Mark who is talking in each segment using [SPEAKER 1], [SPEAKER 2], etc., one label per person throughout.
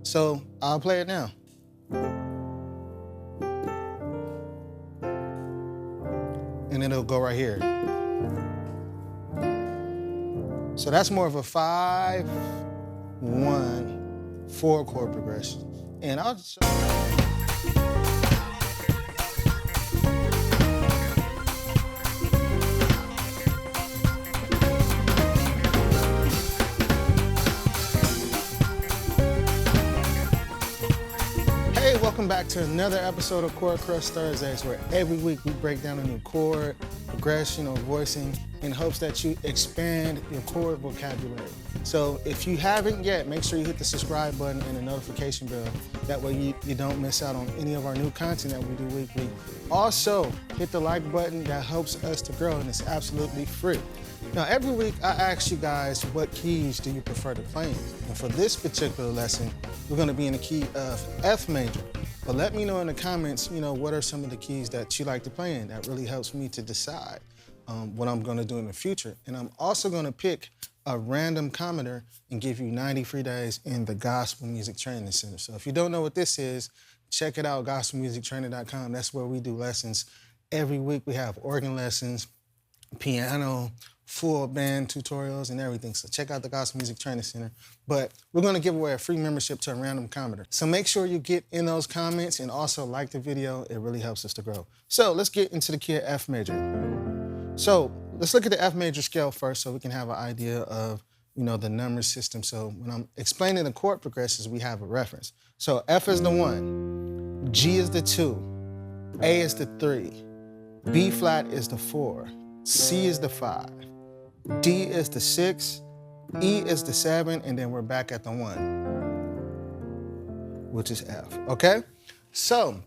[SPEAKER 1] So I'll play it now. And then it'll go right here. So that's more of a 5, 1, 4 chord progression. And I'll just show you. Hey, welcome back to another episode of Chord Crush Thursdays, where every week we break down a new chord, progression, or voicing in hopes that you expand your chord vocabulary. So if you haven't yet, make sure you hit the subscribe button and the notification bell. That way you don't miss out on any of our new content that we do weekly. Also, hit the like button. That helps us to grow, and it's absolutely free. Now, every week I ask you guys, what keys do you prefer to play in? And for this particular lesson, we're going to be in the key of F major. But let me know in the comments, what are some of the keys that you like to play in? That really helps me to decide what I'm going to do in the future. And I'm also going to pick a random commenter and give you 90 free days in the Gospel Music Training Center. So if you don't know what this is, check it out, gospelmusictraining.com. That's where we do lessons. Every week we have organ lessons, piano, full band tutorials, and everything. So check out the Gospel Music Training Center. But we're going to give away a free membership to a random commenter. So make sure you get in those comments and also like the video. It really helps us to grow. So let's get into the key of F major. So let's look at the F major scale first so we can have an idea of, the number system. So when I'm explaining the chord progressions, we have a reference. So F is the 1, G is the 2, A is the 3, B flat is the 4, C is the 5, D is the 6, E is the 7, and then we're back at the 1, which is F, okay? So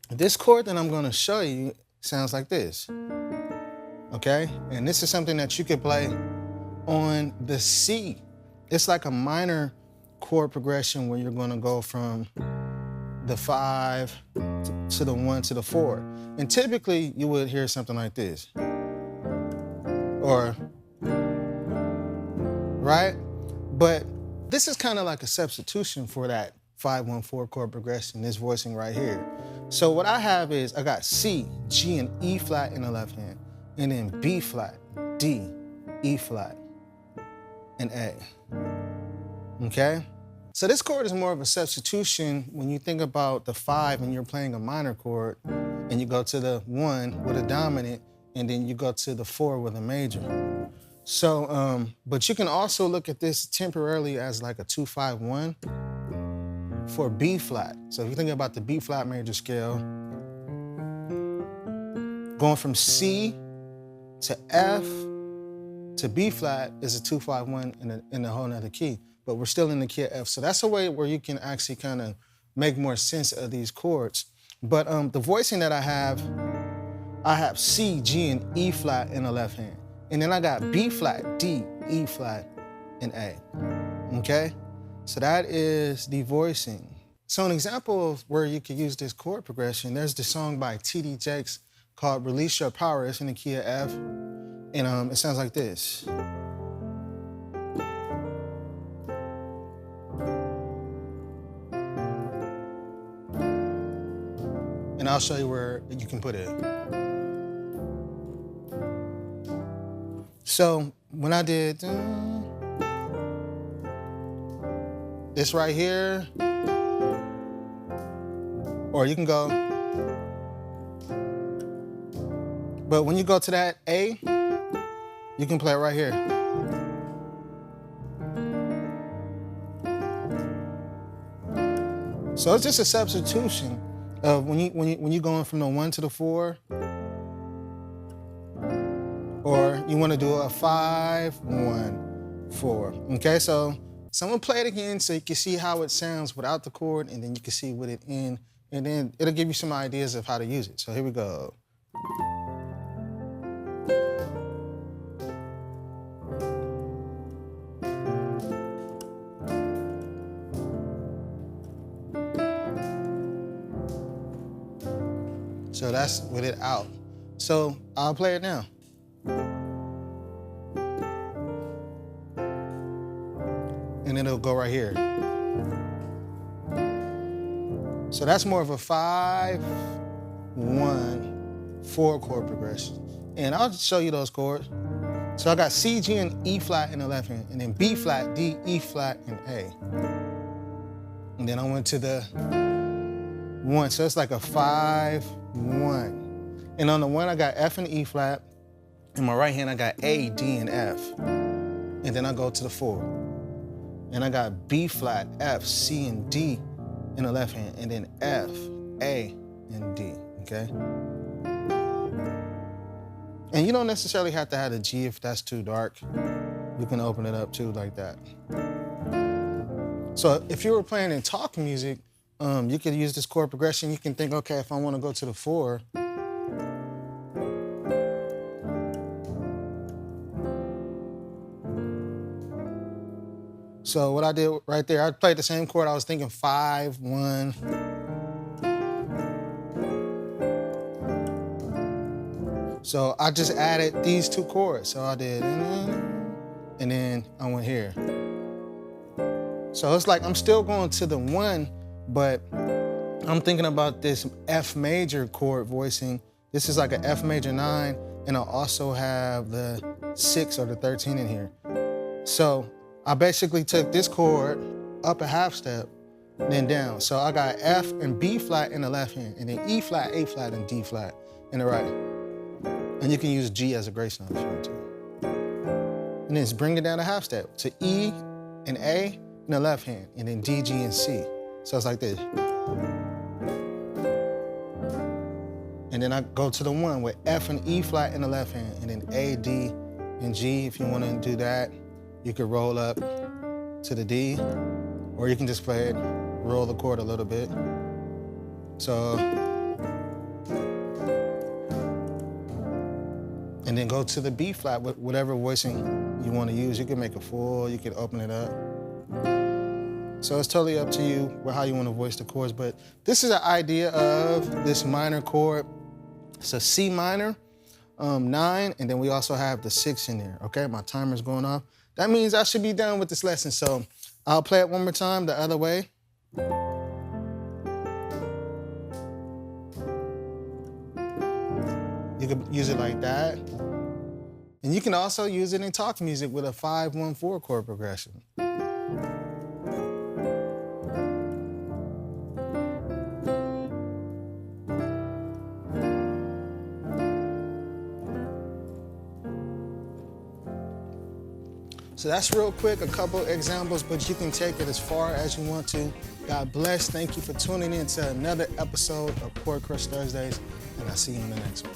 [SPEAKER 1] this chord that I'm gonna show you sounds like this, okay? And this is something that you could play on the C. It's like a minor chord progression where you're gonna go from the 5 to the 1 to the 4. And typically you would hear something like this. Or, right? But this is kind of like a substitution for that 5-1-4 chord progression, this voicing right here. So what I have is, I got C, G, and E flat in the left hand, and then B flat, D, E flat, and A, okay? So this chord is more of a substitution when you think about the 5 and you're playing a minor chord, and you go to the 1 with a dominant, and then you go to the 4 with a major. So, but you can also look at this temporarily as like a 2-5-1 for B flat. So if you think about the B flat major scale, going from C to F to B flat is a 2-5-1 in a whole nother key, but we're still in the key of F. So that's a way where you can actually kind of make more sense of these chords. But the voicing that I have C, G, and E flat in the left hand. And then I got B flat, D, E flat, and A, okay? So that is the voicing. So an example of where you could use this chord progression, there's the song by T.D. Jakes called Release Your Power. It's in the key of F, and it sounds like this. And I'll show you where you can put it. So when I did this right here, or you can go, but when you go to that A, you can play it right here. So it's just a substitution of when you're going from the 1 to the 4, or you want to do a 5-1-4. Okay, so I'm gonna play it again so you can see how it sounds without the chord, and then you can see with it in, and then it'll give you some ideas of how to use it. So here we go. So that's with it out. So I'll play it now. And then it'll go right here. So that's more of a 5-1 4 chord progression. And I'll just show you those chords. So I got C, G, and E flat in the left hand, and then B flat, D, E flat, and A. And then I went to the 1, so it's like a 5-1. And on the 1, I got F and E flat. In my right hand, I got A, D, and F. And then I go to the 4. And I got B flat, F, C, and D in the left hand, and then F, A, and D, okay? And you don't necessarily have to have the G if that's too dark. You can open it up too like that. So if you were playing in talk music, you could use this chord progression. You can think, okay, if I want to go to the 4, so what I did right there, I played the same chord. I was thinking 5-1. So I just added these 2 chords. So I did, and then I went here. So it's like I'm still going to the 1, but I'm thinking about this F major chord voicing. This is like an F major 9, and I also have the 6 or the 13 in here. So I basically took this chord up a half step, then down. So I got F and B flat in the left hand, and then E flat, A flat, and D flat in the right. And you can use G as a grace note if you want to. And then just bring it down a half step to E and A in the left hand, and then D, G, and C. So it's like this. And then I go to the 1 with F and E flat in the left hand, and then A, D, and G. If you want to do that, you could roll up to the D, or you can just play it, roll the chord a little bit. So, and then go to the B flat with whatever voicing you want to use. You can make it full, you can open it up. So it's totally up to you with how you want to voice the chords, but this is an idea of this minor chord. It's a C minor, 9, and then we also have the 6 in there, okay? My timer's going off. That means I should be done with this lesson, so I'll play it one more time the other way. You can use it like that. And you can also use it in talk music with a 5-1-4 chord progression. So that's real quick, a couple examples, but you can take it as far as you want to. God bless. Thank you for tuning in to another episode of Chord Crush Thursdays, and I'll see you in the next one.